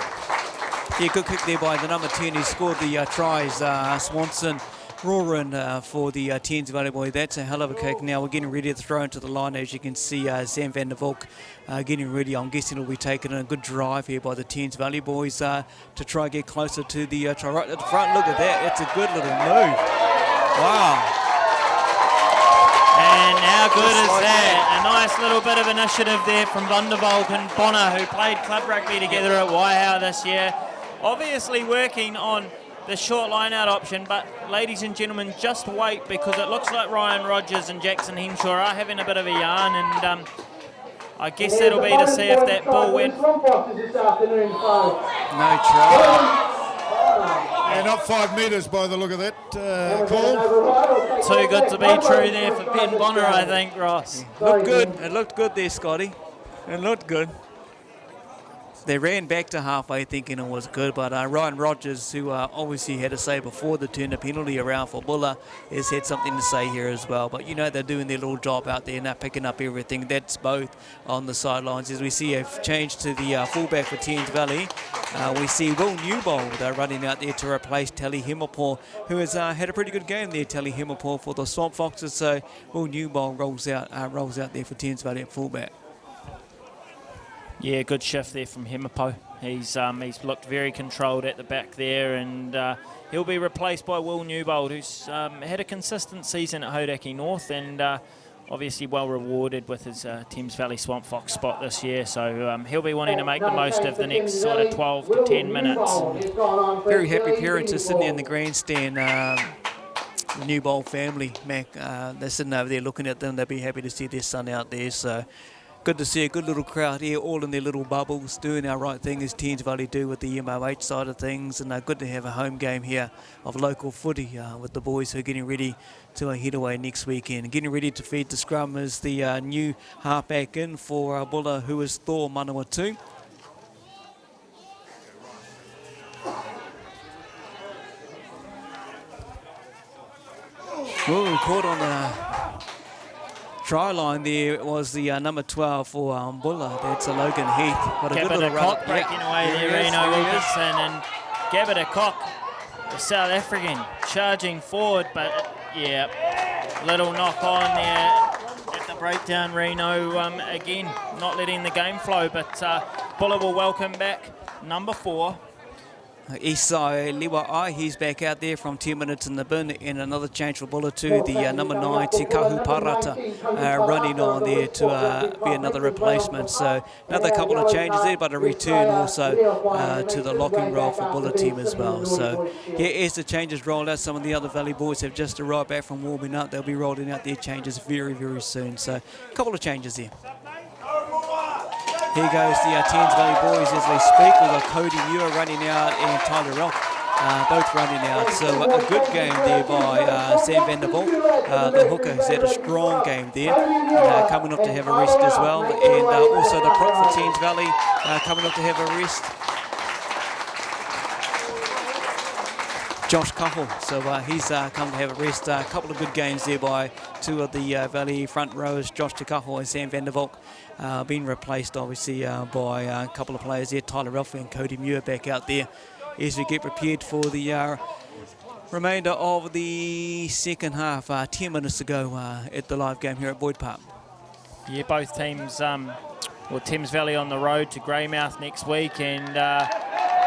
Yeah, good kick there by the number 10 who scored the tries, Swanson. Roaring for the Thames Valley boy. That's a hell of a kick. Now we're getting ready to throw into the line. As you can see, Sam van der Valk getting ready. I'm guessing it'll be taken in a good drive here by the Thames Valley boys to try and get closer to the try right at the front. Look at that. It's a good little move. Wow. And how good is that? A nice little bit of initiative there from Van der Valk and Bonner, who played club rugby together at Waiau this year. Obviously working on the short line-out option, but ladies and gentlemen, just wait, because it looks like Ryan Rogers and Jackson Henshaw are having a bit of a yarn, and I guess that'll be to see if that ball went. No try. Yeah, not 5 metres by the look of that call. Too good to be true there for Ben Bonner, I think, Ross. Looked good. It looked good there, Scotty. It looked good. They ran back to halfway thinking it was good, but Ryan Rogers, who obviously had a say before the turn the penalty around for Buller, has had something to say here as well. But you know, they're doing their little job out there and they're picking up everything. That's both on the sidelines. As we see a change to the fullback for Thames Valley, we see Will Newbold running out there to replace Telly Himmelpaw, who has had a pretty good game there, Telly Himmelpaw, for the Swamp Foxes. So Will Newbold rolls out there for Thames Valley at fullback. Yeah, good shift there from Himmelpaw. He's looked very controlled at the back there, and he'll be replaced by Will Newbold, who's had a consistent season at Hodaki North, and obviously well rewarded with his Thames Valley Swamp Fox spot this year. So he'll be wanting to make the most of the next sort of 12 to 10 minutes. Very happy parents are sitting there in the grandstand. The Newbold family, Mac, they're sitting over there looking at them. They'll be happy to see their son out there. So good to see a good little crowd here, all in their little bubbles, doing our right thing as Thames Valley do with the MOH side of things. And good to have a home game here of local footy with the boys who are getting ready to head away next weekend. Getting ready to feed the scrum is the new halfback in for Buller, who is Thor Manawatu. Ooh, caught on the try line there was the number 12 for Buller. That's a Logan Heath. But a good little Cock breaking away there, Reno Wilkinson, and Gabita Cock, the South African, charging forward, but yeah, little knock on there at the breakdown. Reno again not letting the game flow, but Buller will welcome back number 4. Isai Liwa'ai, he's back out there from 10 minutes in the bin, and another change for Buller to the number 9, Te Kahu Parata, running on there to be another replacement. So another couple of changes there, but a return also to the locking role for Buller team as well. So yeah, as the changes roll out, some of the other Valley boys have just arrived back from warming up. They'll be rolling out their changes very, very soon. So a couple of changes there. Here goes the Thames Valley boys as they speak. We've got Cody Muir running out and Tyler Ralph both running out. So a good game there by Sam van der Valk. The hooker has had a strong game there, coming up to have a rest as well. And also the prop for Thames Valley coming up to have a rest. Josh Cahill. So he's come to have a rest. A couple of good games there by two of the Valley front rowers, Josh Cahill and Sam van der Valk. Being replaced obviously by a couple of players there, Tyler Ralphie and Cody Muir back out there as we get prepared for the remainder of the second half. 10 minutes to go at the live game here at Boyd Park. Yeah, both teams, Thames Valley on the road to Greymouth next week, and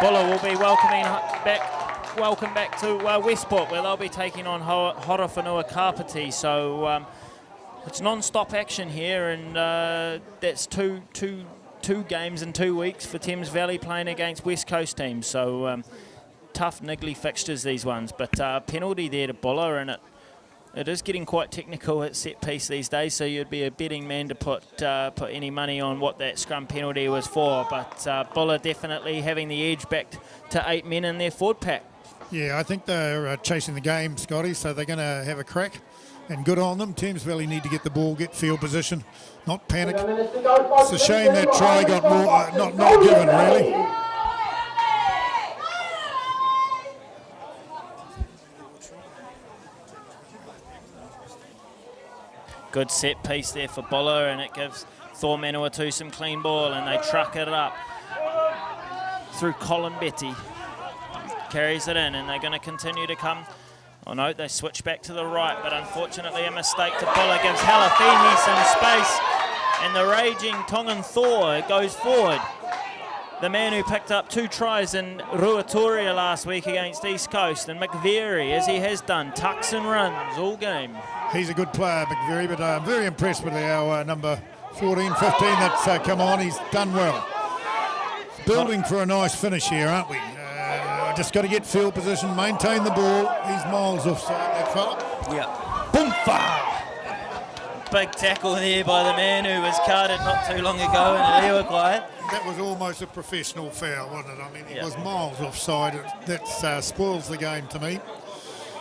Buller will be welcome back to Westport, where they'll be taking on Horowhenua Kapiti. So it's non-stop action here, and that's two games in 2 weeks for Thames Valley playing against West Coast teams. So tough, niggly fixtures, these ones. But penalty there to Buller, and it is getting quite technical at set piece these days, so you'd be a betting man to put any money on what that scrum penalty was for. But Buller definitely having the edge back to 8 men in their forward pack. Yeah, I think they're chasing the game, Scotty, so they're going to have a crack, and good on them. Thames Valley need to get the ball, get field position, not panic. It's a shame that try got more, not given, really. Good set piece there for Buller, and it gives Thor Manawatu some clean ball, and they truck it up through Colin Betty. Carries it in, and they're going to continue to come. Oh no, they switch back to the right, but unfortunately a mistake to Buller gives Halafehi some space, and the raging Tongan Thor goes forward. The man who picked up 2 tries in Ruatoria last week against East Coast, and McVeary, as he has done, tucks and runs all game. He's a good player, McVeary, but I'm very impressed with our number 14, 15 that's come on. He's done well. Building for a nice finish here, aren't we? Just got to get field position, maintain the ball. He's miles offside, that fella. Yeah. Boomfa! Big tackle there by the man who was carded not too long ago in Lewakai. That was almost a professional foul, wasn't it? I mean, it was miles offside. That spoils the game to me.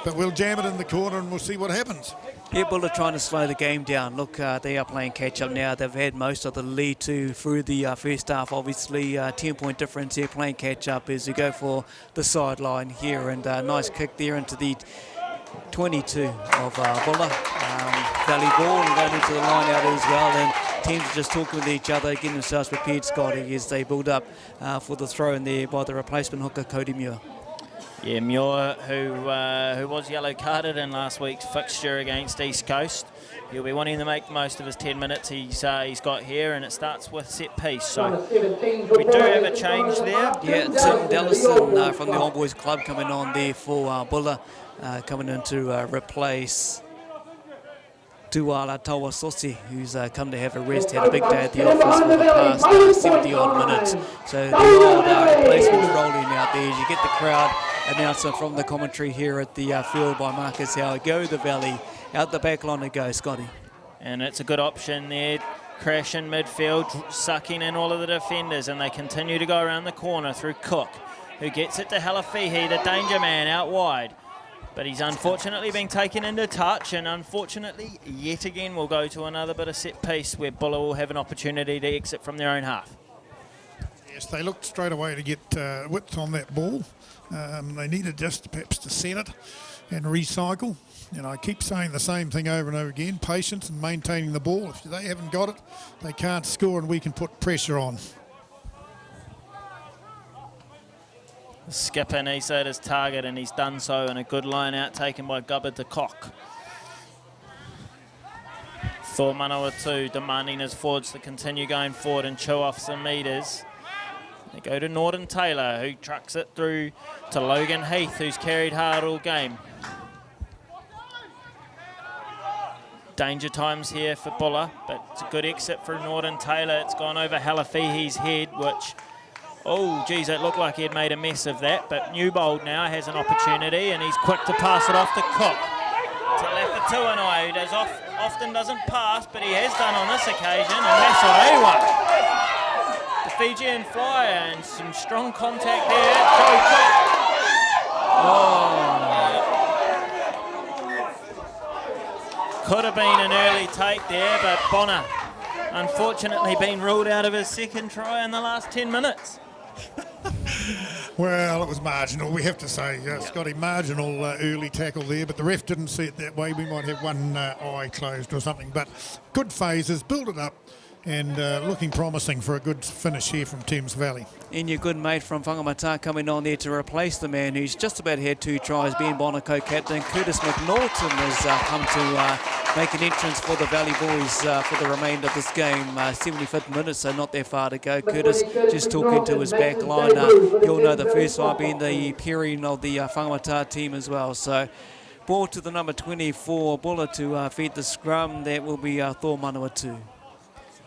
But we'll jam it in the corner and we'll see what happens. Yeah, Buller trying to slow the game down. Look, they are playing catch-up now. They've had most of the lead through the first half. Obviously, 10-point difference here, playing catch-up as we go for the sideline here. And nice kick there into the 22 of Buller. Valley ball and going into the line out as well. And teams are just talking with each other, getting themselves prepared, Scotty, as they build up for the throw in there by the replacement hooker, Cody Muir. Yeah, Muir, who was yellow carded in last week's fixture against East Coast. He'll be wanting to make the most of his 10 minutes he's got here, and it starts with set piece. So we do have a change there. Yeah, Tim Dellison from the Old Boys Club coming on there for Buller, coming in to replace Tuala Tawasosi, who's come to have a rest, had a big day at the office for the past 70-odd minutes. So the old replacements rolling out there as you get the crowd announcer from the commentary here at the field by Marcus Howard. Go the Valley, out the back line it goes, Scotty. And it's a good option there. Crash in midfield, sucking in all of the defenders, and they continue to go around the corner through Cook, who gets it to Halafehi, the danger man out wide. But he's unfortunately being taken into touch, and unfortunately, yet again, we'll go to another bit of set piece where Buller will have an opportunity to exit from their own half. Yes, they looked straight away to get width on that ball. They needed just perhaps to set it and recycle. And I keep saying the same thing over and over again, patience and maintaining the ball. If they haven't got it, they can't score, and we can put pressure on. The skipper needs at his target, and he's done so, and a good line out taken by Gubba de Kock. Thor Manawatu demanding his forwards to continue going forward and chew off some metres. They go to Norton Taylor, who trucks it through to Logan Heath, who's carried hard all game. Danger times here for Buller, but it's a good exit for Norton Taylor. It's gone over Halafehi's head, which, oh, geez, it looked like he had made a mess of that. But Newbold now has an opportunity, and he's quick to pass it off to Cook. To Lefatuanai, who often doesn't pass, but he has done on this occasion, and Masarewa. The Fijian flyer, and some strong contact there. Joe Cook. Could have been an early take there, but Bonner unfortunately been ruled out of his second try in the last 10 minutes. Well, it was marginal, we have to say. Scotty, marginal early tackle there, but the ref didn't see it that way. We might have one eye closed or something, but good phases, build it up, and looking promising for a good finish here from Thames Valley. And your good mate from Whangamata coming on there to replace the man who's just about had 2 tries, Ben Bonaco captain. Curtis McNaughton has come to make an entrance for the Valley boys for the remainder of this game. 75th minute, so not that far to go. Curtis just talking to his back line. You'll know the first one being the pairing of the Whangamata team as well. So ball to the number 24, Buller to feed the scrum. That will be Thor Manawatu.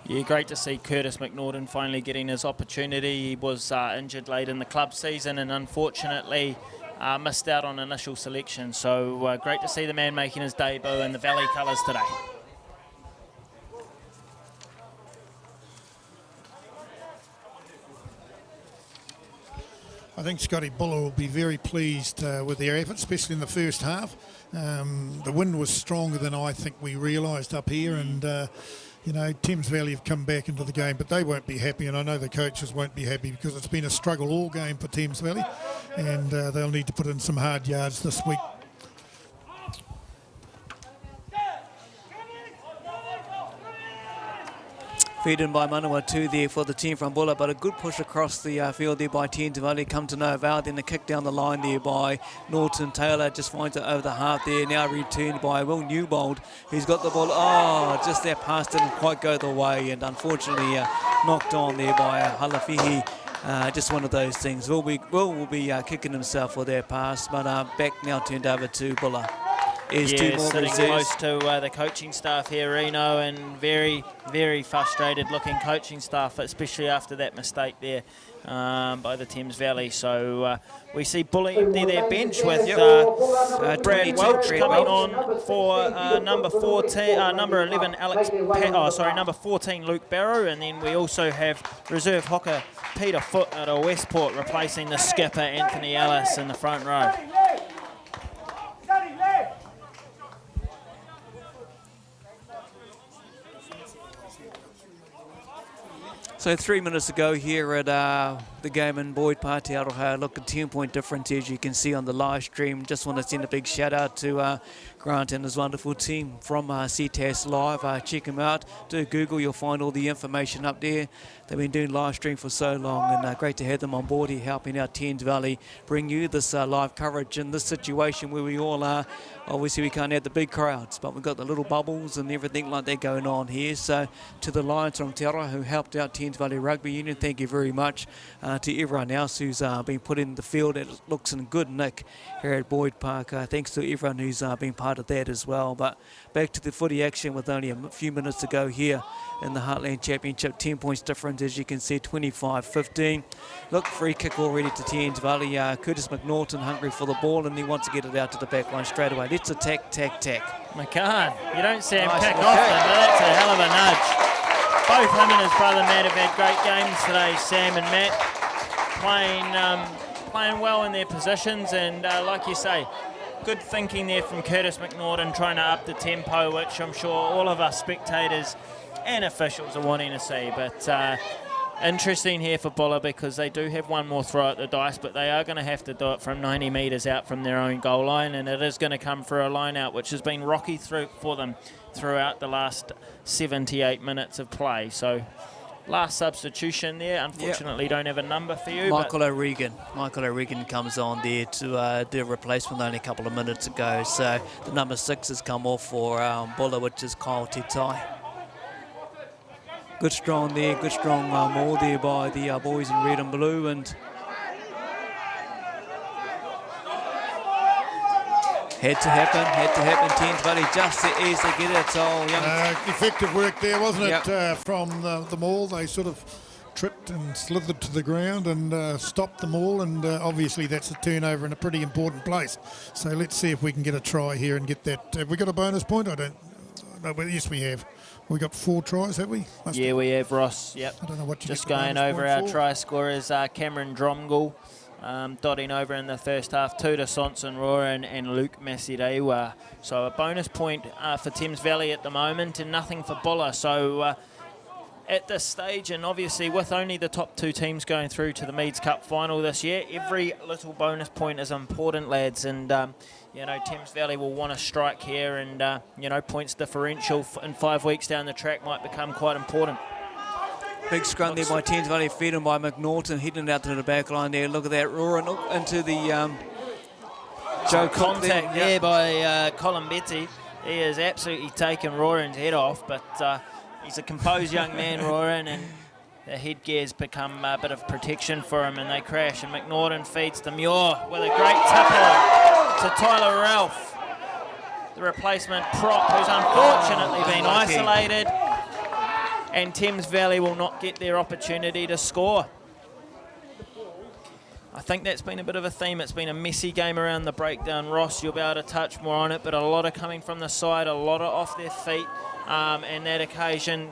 Yeah, great to see Curtis McNaughton finally getting his opportunity. He was injured late in the club season and unfortunately missed out on initial selection. So great to see the man making his debut in the Valley colours today. I think Scotty Buller will be very pleased with their effort, especially in the first half. The wind was stronger than I think we realised up here, and you know, Thames Valley have come back into the game, but they won't be happy, and I know the coaches won't be happy because it's been a struggle all game for Thames Valley, and they'll need to put in some hard yards this week. Feed in by Manawatu there for the team from Buller, but a good push across the field there by Thames Valley, come to no avail. Then a kick down the line there by Norton Taylor, just finds it over the half there, now returned by Will Newbold, who's got the ball. Oh, just that pass didn't quite go the way, and unfortunately knocked on there by Halafihi. Just one of those things. Will will be kicking himself for their pass, but back now turned over to Buller. Sitting close to the coaching staff here, Reno, and very, very frustrated looking coaching staff, especially after that mistake there by the Thames Valley. So we see Buller empty their bench with Brad Welch coming on for number 11 number 14 Luke Barrow, and then we also have reserve hooker Peter Foote out of Westport replacing the skipper Anthony Ellis in the front row. So 3 minutes to go here at the game in Boyd Park, Aotearoa. Look, a 10-point difference as you can see on the live stream. Just want to send a big shout out to Grant and his wonderful team from Ctas Live. Check them out. Do Google, you'll find all the information up there. They've been doing live stream for so long, and great to have them on board here helping out Thames Valley bring you this live coverage in this situation where we all are. Obviously, we can't have the big crowds, but we've got the little bubbles and everything like that going on here. So to the Lions from Te Aroha who helped out Thames Valley Rugby Union, thank you very much. To everyone else who's been put in the field, it looks in good nick here at Boyd Park. Thanks to everyone who's been part of that as well. But back to the footy action with only a few minutes to go here in the Heartland Championship. 10 points difference, as you can see, 25-15. Look, free kick already to Thames Valley. Curtis McNaughton hungry for the ball, and he wants to get it out to the back line straight away. Let's attack, McCann, you don't see him kick often, but that's a hell of a nudge. Both him and his brother Matt have had great games today, Sam and Matt, playing well in their positions, and like you say, good thinking there from Curtis McNaughton, trying to up the tempo, which I'm sure all of us spectators and officials are wanting to see. But interesting here for Buller because they do have one more throw at the dice, but they are going to have to do it from 90 metres out from their own goal line, and it is going to come for a line out, which has been rocky for them throughout the last 78 minutes of play. So last substitution there, unfortunately don't have a number for you. Michael O'Regan comes on there to do a replacement only a couple of minutes ago. So the number 6 has come off for Buller, which is Kyle Tetai. Good strong maul there by the boys in red and blue, and had to happen. Thames Valley just as they get it. So effective work there, wasn't it, from the maul? They sort of tripped and slithered to the ground and stopped the maul, and obviously that's a turnover in a pretty important place. So let's see if we can get a try here and get that. Have we got a bonus point? I don't know. Well, yes, we have. We got 4 tries, have we? We have, Ross. Yep. I don't know what you just going over our try scorers. Cameron Dromgoole dotting over in the first half. Tuta Sonson-Roa and Luke Masirewa. So a bonus point for Thames Valley at the moment, and nothing for Buller. So at this stage, and obviously with only the top 2 teams going through to the Meads Cup final this year, every little bonus point is important, lads, and you know, Thames Valley will want to strike here, and you know, points differential in 5 weeks down the track might become quite important. Big scrum there by Thames Valley, fed in by McNaughton, heading out to the back line there. Look at that, roaring into the Joe contact there by Colin Betty. He has absolutely taken Roran's head off, but he's a composed young man, Roran, and the headgear's become a bit of protection for him, and they crash, and McNaughton feeds to Muir with a great tip to Tyler Ralph, the replacement prop, who's unfortunately been isolated, and Thames Valley will not get their opportunity to score. I think that's been a bit of a theme. It's been a messy game around the breakdown. Ross, you'll be able to touch more on it, but a lot of coming from the side, a lot of off their feet, and that occasion,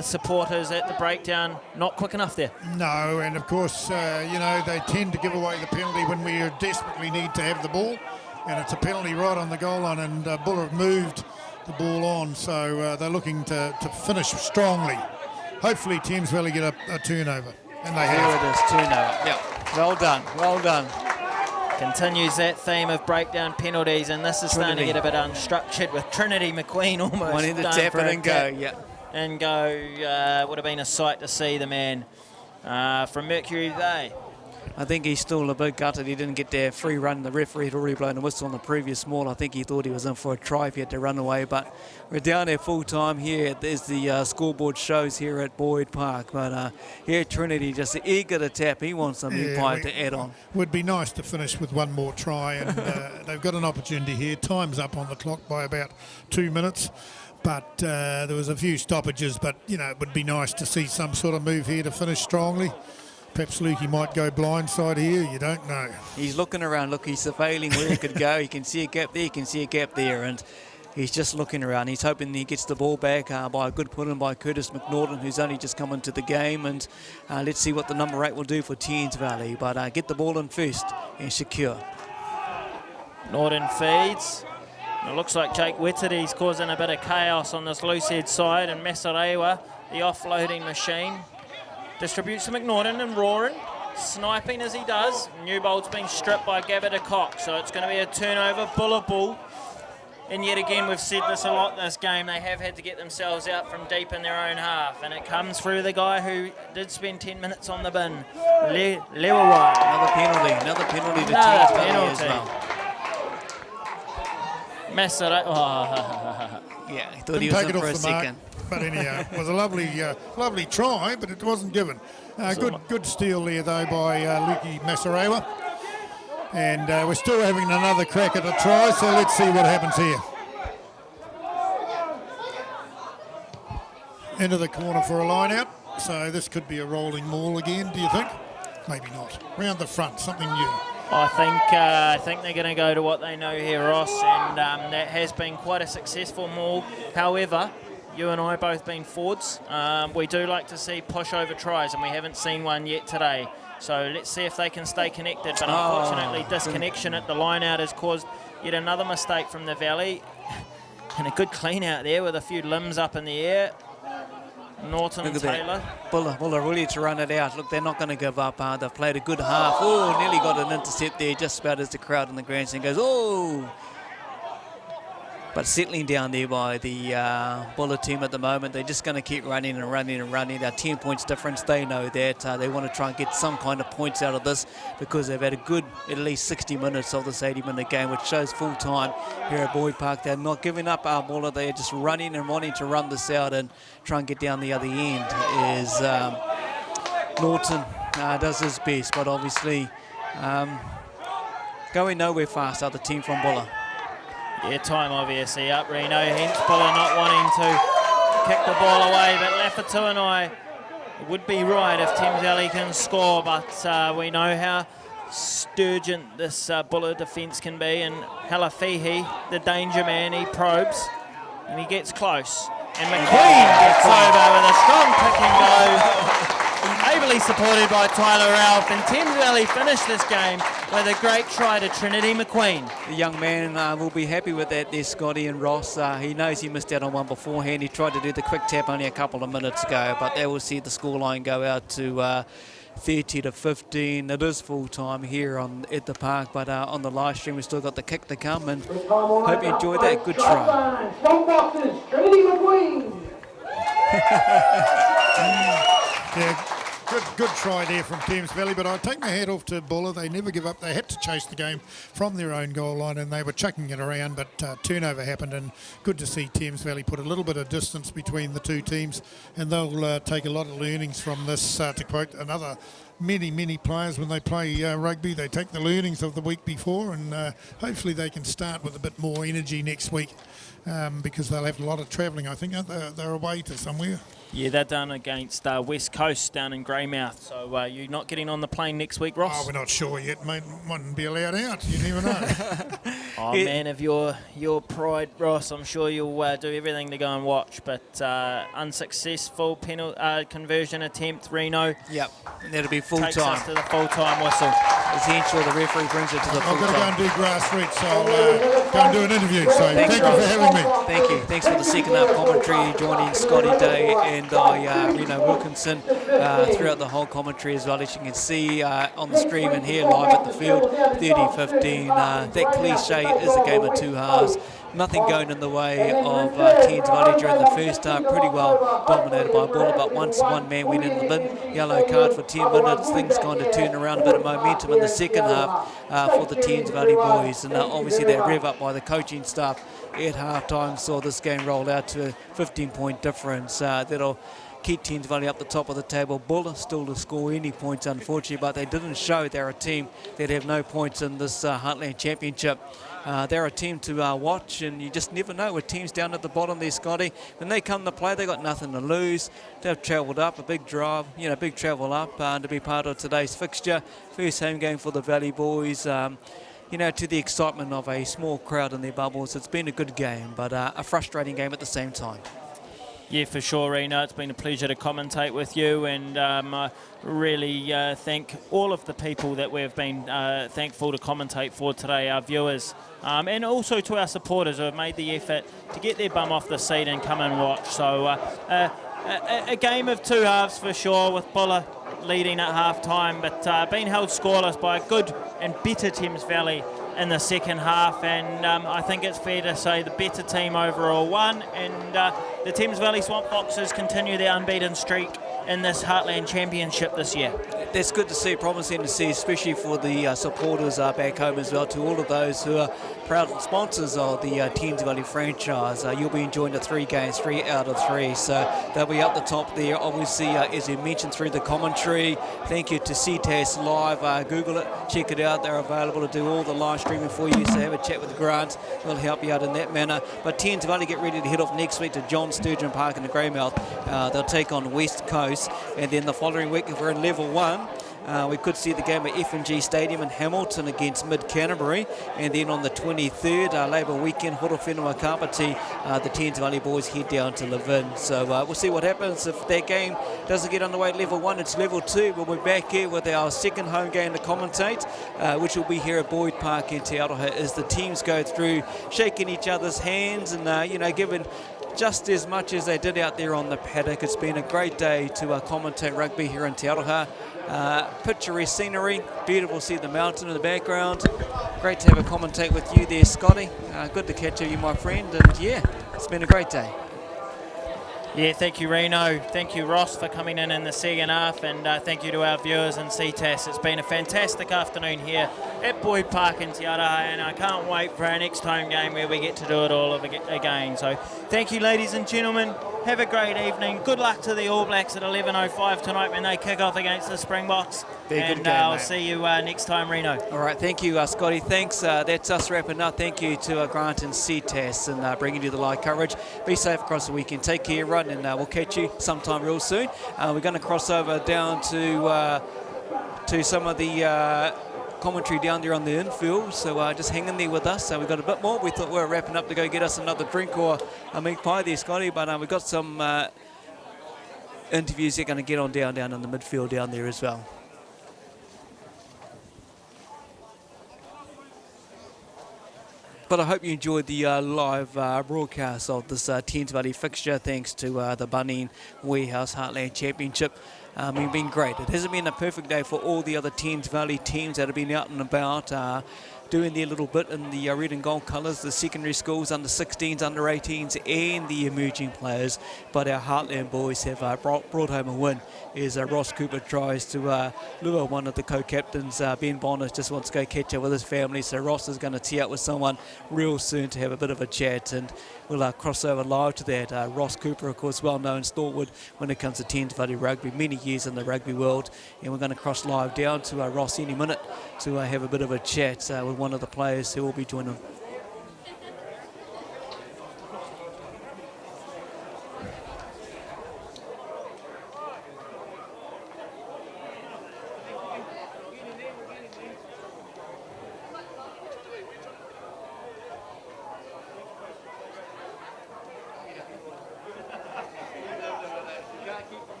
supporters at the breakdown not quick enough there. No, and of course, you know, they tend to give away the penalty when we desperately need to have the ball, and it's a penalty right on the goal line, and Buller have moved the ball on, so they're looking to finish strongly. Hopefully Thames Valley get a turnover, and they have. Here it is, turnover. Yep. Well done, well done. Continues that theme of breakdown penalties, and this is starting to get a bit unstructured with Trinity McQueen almost wanting to tap it and go, yeah. And go, would have been a sight to see the man from Mercury Bay. I think he's still a bit gutted. He didn't get their free run. The referee had already blown a whistle on the previous maul. I think he thought he was in for a try if he had to run away. But we're down there full time here. There's the scoreboard shows here at Boyd Park. But here Trinity just eager to tap. He wants some new pie to add on. Would be nice to finish with one more try. And they've got an opportunity here. Time's up on the clock by about 2 minutes. But there was a few stoppages. But, you know, it would be nice to see some sort of move here to finish strongly. Perhaps Lukey might go blindside here, you don't know. He's looking around, look, he's surveilling where he could go. He can see a gap there, he can see a gap there, and he's just looking around. He's hoping he gets the ball back by a good put-in by Curtis McNaughton, who's only just come into the game, and let's see what the number 8 will do for Thames Valley. But get the ball in first and secure. Norton feeds. It looks like Jake Wettity's causing a bit of chaos on this loose head side, and Masarewa, the offloading machine, distributes to McNaughton and Roran, sniping as he does. Newbold's been stripped by Gabba de Kock, so it's going to be a turnover, Buller ball. And yet again, we've said this a lot this game, they have had to get themselves out from deep in their own half, and it comes through the guy who did spend 10 minutes on the bin, Lewawai. Another penalty to Thames Valley as well. Yeah, he thought he was in for a second. But anyhow, it was a lovely try, but it wasn't given. Good steal there, though, by Lukey Masarewa. And we're still having another crack at a try, so let's see what happens here. Into the corner for a line out. So this could be a rolling maul again, do you think? Maybe not. Round the front, something new. I think they're going to go to what they know here, Ross, and that has been quite a successful maul. However, you and I both been forwards. We do like to see push over tries, and we haven't seen one yet today. So let's see if they can stay connected. But unfortunately, disconnection at the line out has caused yet another mistake from the Valley. And a good clean out there with a few limbs up in the air. Norton and Taylor. Buller really to run it out. Look, they're not going to give up. They've played a good half. Oh, nearly got an intercept there, just about as the crowd in the grandstand goes, oh! But settling down there by the Buller team at the moment. They're just going to keep running and running and running. They're 10 points difference. They know that. They want to try and get some kind of points out of this because they've had a good at least 60 minutes of this 80-minute game, which shows full time here at Boyd Park. They're not giving up our Buller. They're just running and wanting to run this out and try and get down the other end. Is Norton does his best, but obviously going nowhere fast, other team from Buller. Yeah, time obviously up, Reno. Hence Buller not wanting to kick the ball away, but Lafatu and I would be right if Thames Valley can score, but we know how sturgeon this Buller defence can be, and Halafihi, the danger man, he probes and he gets close. And McQueen gets over with a strong pick and go, ably supported by Tyler Ralph, and Thames Valley finished this game with a great try to Trinity McQueen. The young man will be happy with that there, Scotty and Ross. He knows he missed out on one beforehand. He tried to do the quick tap only a couple of minutes ago, but they will see the scoreline go out to 30-15. It is full time here at the park, but on the live stream we've still got the kick to come, and hope you enjoyed that. Good try. Trinity McQueen. Yeah, good try there from Thames Valley, but I take my hat off to Buller. They never give up. They had to chase the game from their own goal line, and they were chucking it around, but turnover happened, and good to see Thames Valley put a little bit of distance between the two teams, and they'll take a lot of learnings from this. To quote another many players, when they play rugby, they take the learnings of the week before, and hopefully they can start with a bit more energy next week, because they'll have a lot of travelling, I think, aren't they? They're away to somewhere. Yeah, they're done against West Coast down in Greymouth. So you're not getting on the plane next week, Ross? Oh, we're not sure yet. Mightn't be allowed out. You never know. Oh, man, of your pride, Ross, I'm sure you'll do everything to go and watch. But unsuccessful conversion attempt, Reno. Yep, and that'll be full takes time. us to the full-time whistle. Essentially, the referee brings it to the full I've got to go time. and do grassroots, so I'll go and do an interview. So Thanks, thank you Ross. for having me. Thank you. Thanks for the second half commentary, joining Scotty Day and Reno Wilkinson throughout the whole commentary as well. As you can see on the stream and here live at the field, 30-15. That cliche is a game of two halves. Nothing going in the way of Thames Valley during the first half. Pretty well dominated by Buller, but once one man went in the bin, yellow card for 10 minutes, things kind of turned around, a bit of momentum in the second half for the Thames Valley boys. And obviously that rev up by the coaching staff at half-time saw this game roll out to a 15-point difference. That'll keep Thames Valley up the top of the table. Buller still to score any points, unfortunately, but they didn't show they're a team that have no points in this Heartland Championship. They're a team to watch, and you just never know with teams down at the bottom there, Scotty. When they come to play, they got nothing to lose. They've travelled up, a big drive, big travel up to be part of today's fixture. First home game for the Valley boys. To the excitement of a small crowd in their bubbles. It's been a good game, but a frustrating game at the same time. Yeah, for sure, Reno. It's been a pleasure to commentate with you, and I really thank all of the people that we've been thankful to commentate for today, our viewers, and also to our supporters who have made the effort to get their bum off the seat and come and watch. So a game of two halves for sure, with Buller leading at half-time, but being held scoreless by a good and better Thames Valley in the second half, and I think it's fair to say the better team overall won, and the Thames Valley Swamp Foxes continue their unbeaten streak in this Heartland Championship this year. That's good to see, promising to see, especially for the supporters back home as well, to all of those who are proud sponsors of the Thames Valley franchise. You'll be enjoying the 3 games, 3 out of 3, so they'll be up the top there. Obviously, as you mentioned through the commentary, thank you to Ctas Live. Google it, check it out. They're available to do all the live streaming for you, so have a chat with Grant. We'll help you out in that manner. But Thames Valley get ready to head off next week to John Sturgeon Park in the Greymouth. They'll take on West Coast, and then the following week, if we're in level 1, we could see the game at F&G Stadium in Hamilton against Mid-Canterbury, and then on the 23rd, Labour weekend, Horowhenua Kapiti, the Thames Valley boys head down to Levin. So we'll see what happens. If that game doesn't get underway at level 1, it's level 2. We'll be back here with our second home game to commentate, which will be here at Boyd Park in Te Aroha, as the teams go through, shaking each other's hands and, giving just as much as they did out there on the paddock. It's been a great day to commentate rugby here in Te Aroha. Picturesque scenery, beautiful to see the mountain in the background. Great to have a commentate with you there, Scotty. Good to catch you, my friend, and yeah, it's been a great day. Yeah, thank you, Reno. Thank you, Ross, for coming in the second half, and thank you to our viewers in Ctas. It's been a fantastic afternoon here at Boyd Park in Te Aroha, and I can't wait for our next home game where we get to do it all again. So thank you, ladies and gentlemen. Have a great evening. Good luck to the All Blacks at 11:05 tonight when they kick off against the Springboks. And I'll see you next time, Reno. All right, thank you, Scotty. Thanks. That's us wrapping up. Thank you to Grant and Ctas and bringing you the live coverage. Be safe across the weekend. Take care, everyone, and we'll catch you sometime real soon. We're going to cross over down to some of the commentary down there on the infield, so just hang in there with us. We've got a bit more. We thought we were wrapping up to go get us another drink or a meat pie there, Scotty, but we've got some interviews they're going to get on down in the midfield down there as well. But I hope you enjoyed the live broadcast of this Thames Valley fixture, thanks to the Bunnings Warehouse Heartland Championship. It's been great. It hasn't been a perfect day for all the other Thames Valley teams that have been out and about doing their little bit in the red and gold colours, the secondary schools, under 16s, under 18s, and the emerging players. But our Heartland boys have brought home a win as Ross Cooper tries to lure one of the co-captains. Ben Bonner just wants to go catch up with his family, so Ross is going to tee up with someone real soon to have a bit of a chat, and we'll cross over live to that. Ross Cooper, of course, well-known stalwart when it comes to Thames Valley rugby, many years in the rugby world, and we're going to cross live down to Ross any minute to have a bit of a chat with one of the players who will be joining.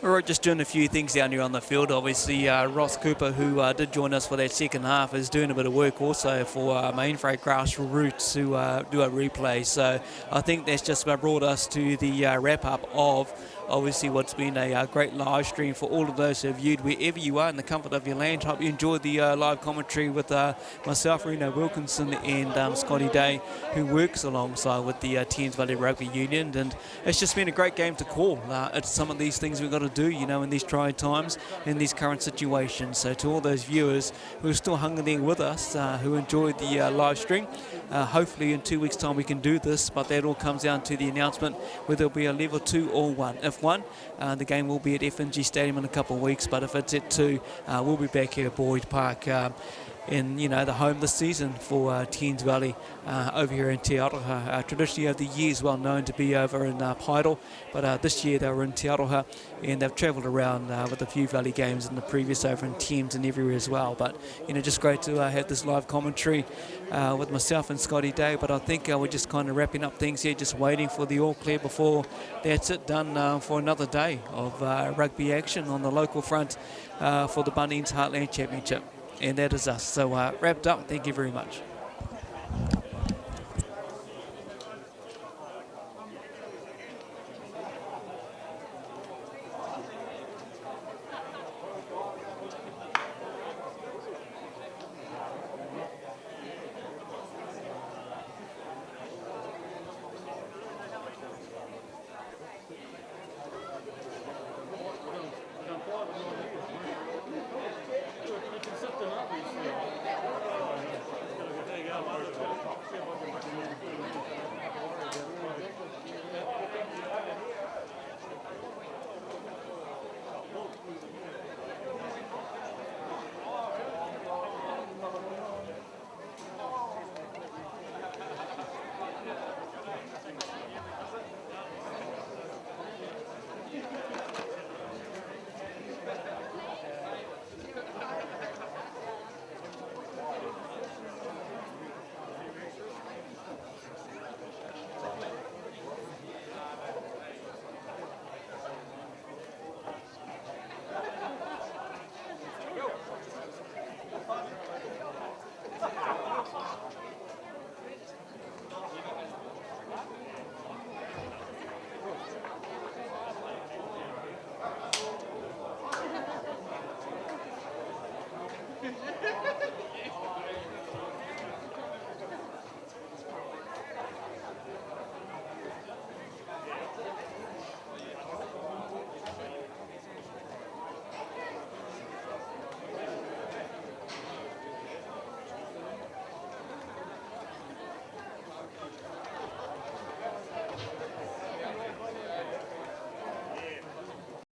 All right, just doing a few things down here on the field. Obviously, Ross Cooper, who did join us for that second half, is doing a bit of work also for Mainfreight Grassroots to do a replay. So I think that's just about brought us to the wrap-up of obviously what's been a great live stream for all of those who have viewed wherever you are in the comfort of your land. Hope you enjoyed the live commentary with myself, Reno Wilkinson, and Scotty Day, who works alongside with the Thames Valley Rugby Union. And it's just been a great game to call. It's some of these things we've got to do, you know, in these trying times, in these current situations. So to all those viewers who are still hanging there with us, who enjoyed the live stream, hopefully in 2 weeks' time we can do this, but that all comes down to the announcement whether it'll be a level 2 or 1. If 1, the game will be at FNG Stadium in a couple of weeks, but if it's at 2, we'll be back here at Boyd Park in, you know, the home this season for Thames Valley over here in Te Aroha. Traditionally over the years well known to be over in Paidal, but this year they were in Te Aroha, and they've travelled around with a few Valley games in the previous over in Thames and everywhere as well. But, you know, just great to have this live commentary with myself and Scotty Day. But I think we're just kind of wrapping up things here, just waiting for the all clear before that's it, done for another day of rugby action on the local front for the Bunnings Heartland Championship. And that is us. So wrapped up. Thank you very much.